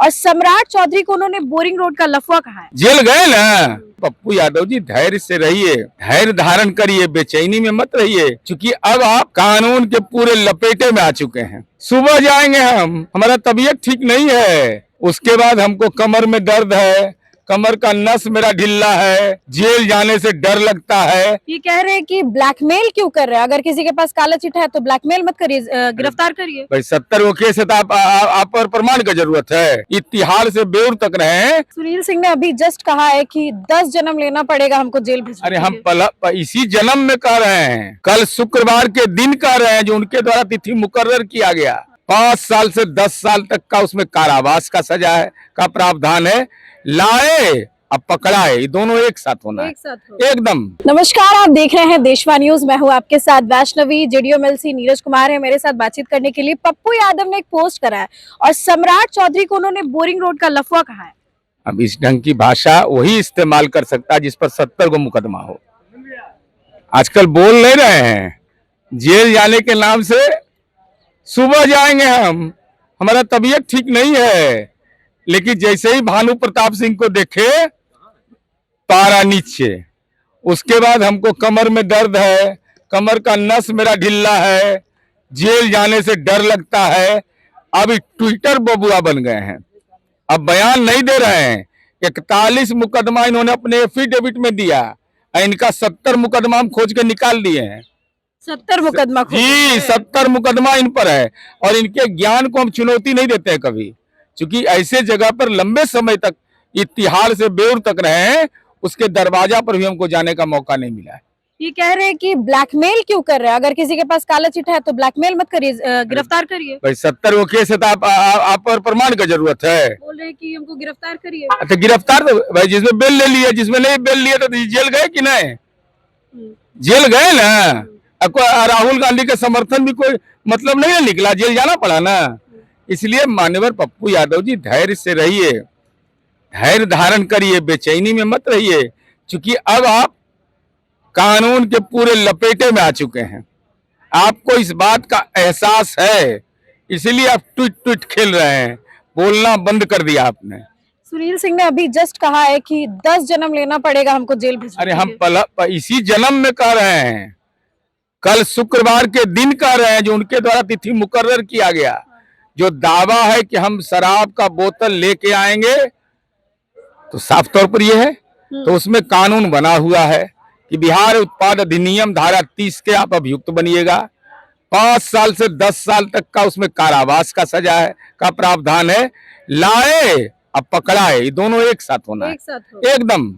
और सम्राट चौधरी को उन्होंने बोरिंग रोड का लफुआ कहा है। जेल गए ना पप्पू यादव जी, धैर्य से रहिए, धैर्य धारण करिए, बेचैनी में मत रहिए, क्योंकि अब आप कानून के पूरे लपेटे में आ चुके हैं। सुबह जाएंगे हमारा तबीयत ठीक नहीं है, उसके बाद हमको कमर में दर्द है, कमर का नस मेरा ढिल्ला है, जेल जाने से डर लगता है। ये कह रहे हैं कि ब्लैकमेल क्यों कर रहे हैं, अगर किसी के पास काला चिट्ठा है तो ब्लैकमेल मत करिए, गिरफ्तार करिए। भाई 70 वो केस है तो आप पर प्रमाण का जरूरत है, इतिहास से बेउर तक रहे हैं। सुनील सिंह ने अभी जस्ट कहा है कि 10 जन्म लेना पड़ेगा हमको जेल भेजने अरे के हम लिए। इसी जन्म में कह रहे हैं, कल शुक्रवार के दिन कह रहे हैं, जो उनके द्वारा तिथि मुकर्रर किया गया। 5 साल से 10 साल तक का उसमें कारावास का सजा है, का प्रावधान है। लाए अब पकड़ाए, ये दोनों एक साथ होना है, एक साथ हो। एकदम। नमस्कार, आप देख रहे हैं देशवा न्यूज। मैं हूं आपके साथ वैष्णवी। जेडीओ-एमएलसी नीरज कुमार है मेरे साथ बातचीत करने के लिए। पप्पू यादव ने एक पोस्ट करा है और सम्राट चौधरी को उन्होंने बोरिंग रोड का लफुआ कहा है। अब इस ढंग की भाषा वही इस्तेमाल कर सकता है जिस पर 70 को मुकदमा हो। आजकल बोल नहीं रहे हैं, जेल जाने के नाम से। सुबह जाएंगे हमारा तबीयत ठीक नहीं है, लेकिन जैसे ही भानु प्रताप सिंह को देखे पारा नीचे, उसके बाद हमको कमर में दर्द है, कमर का नस मेरा ढिल्ला है, जेल जाने से डर लगता है। अब ट्विटर बबुआ बन गए हैं, अब बयान नहीं दे रहे हैं। 41 मुकदमा इन्होंने अपने एफिडेविट में दिया, इनका 70 मुकदमा हम खोज के निकाल दिए हैं। 70 मुकदमा जी 70 मुकदमा इन पर है, और इनके ज्ञान को हम चुनौती नहीं देते हैं कभी, क्योंकि ऐसे जगह पर लंबे समय तक इतिहास से बेउर तक रहे हैं, उसके दरवाजा पर भी हमको जाने का मौका नहीं मिला है। ये कह रहे हैं कि ब्लैकमेल क्यों कर रहे हैं, अगर किसी के पास काला चिट्ठा है तो ब्लैकमेल मत करिए, गिरफ्तार करिए। भाई 70 वो केस है तो आप पर प्रमाण का जरूरत है। बोल रहे हैं कि हमको गिरफ्तार करिए। अच्छा गिरफ्तार तो भाई, जिसमें बेल ले लिया, जिसमें नहीं बेल लिया तो जेल गए कि नहीं? जेल गए ना। आपको राहुल गांधी के समर्थन भी कोई मतलब नहीं निकला, जेल जाना पड़ा ना। इसलिए मान्यवर पप्पू यादव जी, धैर्य से रहिए, धैर्य धारण करिए, बेचैनी में मत रहिए, क्योंकि अब आप कानून के पूरे लपेटे में आ चुके हैं। आपको इस बात का एहसास है, इसलिए आप ट्वीट ट्वीट खेल रहे हैं, बोलना बंद कर दिया आपने। सुनील सिंह ने अभी जस्ट कहा है कि 10 जन्म लेना पड़ेगा हमको जेल भेजने अरे के हम लिए। इसी जन्म में कह रहे हैं, कल शुक्रवार के दिन कह रहे हैं, जो उनके द्वारा तिथि मुकर्रर किया गया। जो दावा है कि हम शराब का बोतल लेके आएंगे, तो साफ तौर पर यह है, तो उसमें कानून बना हुआ है कि बिहार उत्पाद अधिनियम धारा 30 के आप अभियुक्त बनिएगा। 5 साल से 10 साल तक का उसमें कारावास का सजा है, का प्रावधान है। लाए अब पकड़ाए, ये दोनों एक साथ होना है, एकदम।